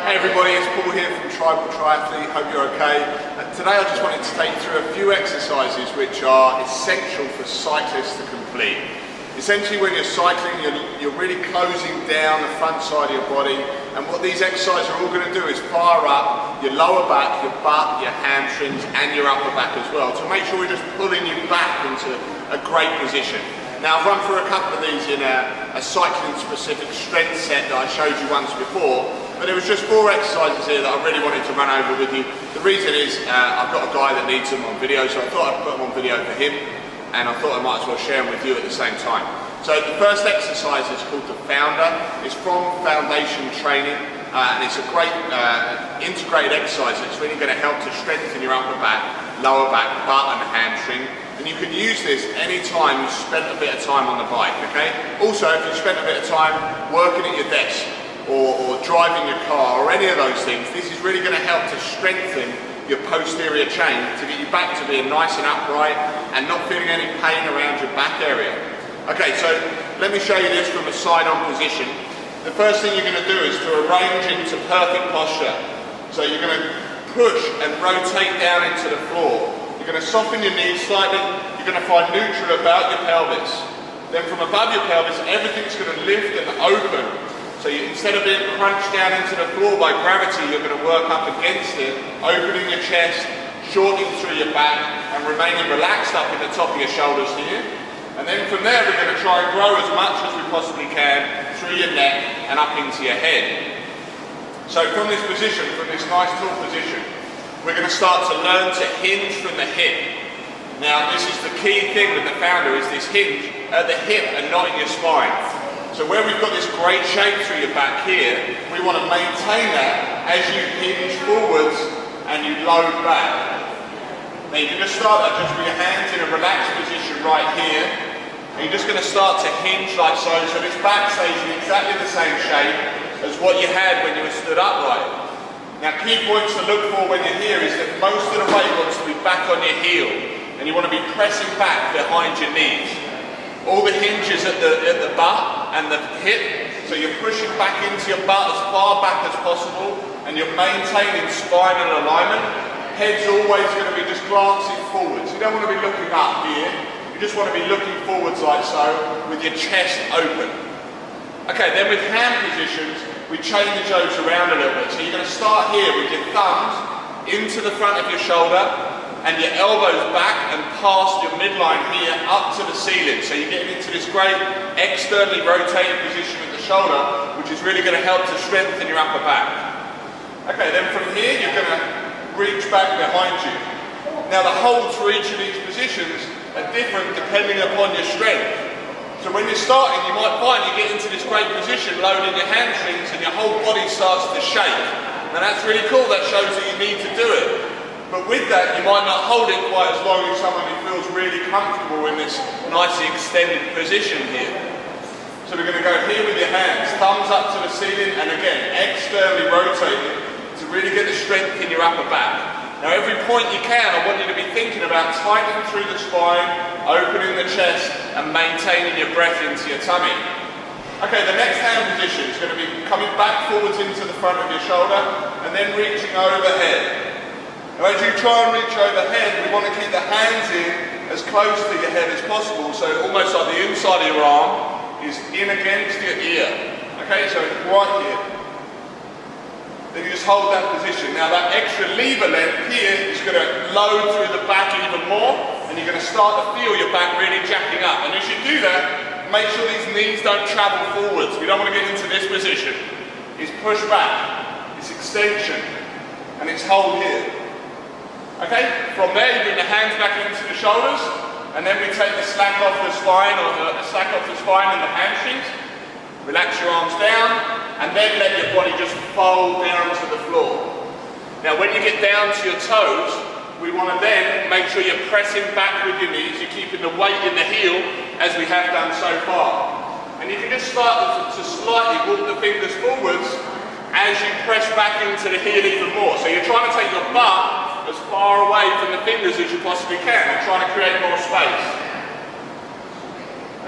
Hey everybody, it's Paul here from Triathlete, hope you're okay. Today I just wanted to take you through a few exercises which are essential for cyclists to complete. Essentially when you're cycling, you're really closing down the front side of your body, and what these exercises are all going to do is fire up your lower back, your butt, your hamstrings and your upper back as well, to make sure we're just pulling you back into a great position. Now I've run through a couple of these in a cycling specific strength set that I showed you once before, but there was just 4 exercises here that I really wanted to run over with you. The reason is I've got a guy that needs them on video, so I thought I'd put them on video for him, and I thought I might as well share them with you at the same time. So the first exercise is called the Founder. It's from Foundation Training, and it's a great integrated exercise that's really going to help to strengthen your upper back, lower back, butt and hamstring. And you can use this any time you spent a bit of time on the bike, okay? Also, if you spent a bit of time working at your desk or driving your car or any of those things, this is really going to help to strengthen your posterior chain to get you back to being nice and upright and not feeling any pain around your back area. Okay, so let me show you this from a side-on position. The first thing you're going to do is to arrange into perfect posture. So you're going to push and rotate down into the floor. You're going to soften your knees slightly. You're going to find neutral about your pelvis. Then from above your pelvis, everything's going to lift and open. So instead of being crunched down into the floor by gravity, you're going to work up against it, opening your chest, shortening through your back, and remaining relaxed up in the top of your shoulders here. And then from there, we're going to try and grow as much as we possibly can through your neck and up into your head. So from this position, from this nice tall position, we're going to start to learn to hinge from the hip. Now this is the key thing with the Founder, is this hinge at the hip and not in your spine. So where we've got this great shape through your back here, we want to maintain that as you hinge forwards and you load back. Now you can just start that just with your hands in a relaxed position right here. And you're just going to start to hinge like so, so this back stays in exactly the same shape as what you had when you were stood upright. Now key points to look for when you're here is that most of the weight wants to be back on your heel, and you want to be pressing back behind your knees. All the hinges at the butt and the hip, so you're pushing back into your butt as far back as possible, and you're maintaining spinal alignment. Head's always going to be just glancing forwards. You don't want to be looking up here, you just want to be looking forwards like so, with your chest open. Okay, then with hand positions, we change those around a little bit. So you're going to start here with your thumbs into the front of your shoulder and your elbows back and past your midline here up to the ceiling. So you're getting into this great externally rotated position with the shoulder, which is really going to help to strengthen your upper back. Okay, then from here you're going to reach back behind you. Now the holds for each of these positions are different depending upon your strength. So when you're starting, you might find you get into this great position, loading your hamstrings, and your whole body starts to shake. Now that's really cool, that shows that you need to do it. But with that, you might not hold it quite as long as someone who feels really comfortable in this nicely extended position here. So we're going to go here with your hands, thumbs up to the ceiling, and again, externally rotating to really get the strength in your upper back. Now every point you can, I want you to be thinking about tightening through the spine, opening the chest and maintaining your breath into your tummy. Okay, the next hand position is going to be coming back forwards into the front of your shoulder and then reaching overhead. Now as you try and reach overhead, we want to keep the hands in as close to your head as possible, so almost like the inside of your arm is in against your ear. Okay, so right here. Then you just hold that position. Now that extra lever length here is going to load through the back even more, and you're going to start to feel your back really jacking up. And as you do that, make sure these knees don't travel forwards. We don't want to get into this position. It's push back, it's extension, and it's hold here. Okay, from there you bring the hands back into the shoulders, and then we take the slack off the spine, or the slack off the spine and the hamstrings. Relax your arms down, and then let your body just fold down to the floor. Now when you get down to your toes, we want to then make sure you're pressing back with your knees, you're keeping the weight in the heel, as we have done so far. And you can just start to slightly walk the fingers forwards as you press back into the heel even more. So you're trying to take your butt as far away from the fingers as you possibly can, and trying to create more space.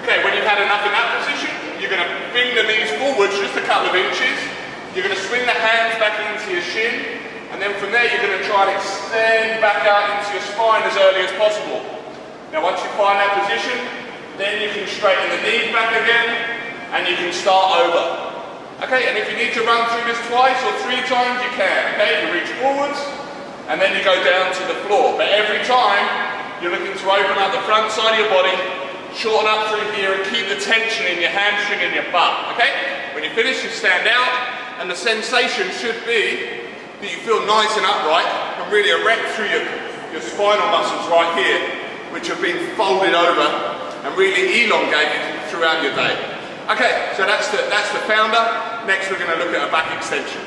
Okay, when you've had enough in that position, you're going to bring the knees forwards just a couple of inches. You're going to swing the hands back into your shin, and then from there you're going to try and extend back out into your spine as early as possible. Now once you find that position, then you can straighten the knees back again, and you can start over. Okay, and if you need to run through this twice or 3 times, you can. Okay, you reach forwards, and then you go down to the floor. But every time, you're looking to open up the front side of your body, shorten up through here, and keep the tension in your hamstring and your butt. Okay, when you finish, you stand out, and the sensation should be that you feel nice and upright, and really erect through your spinal muscles right here, which have been folded over and really elongated throughout your day. Okay, so that's the founder. Next we're going to look at a back extension.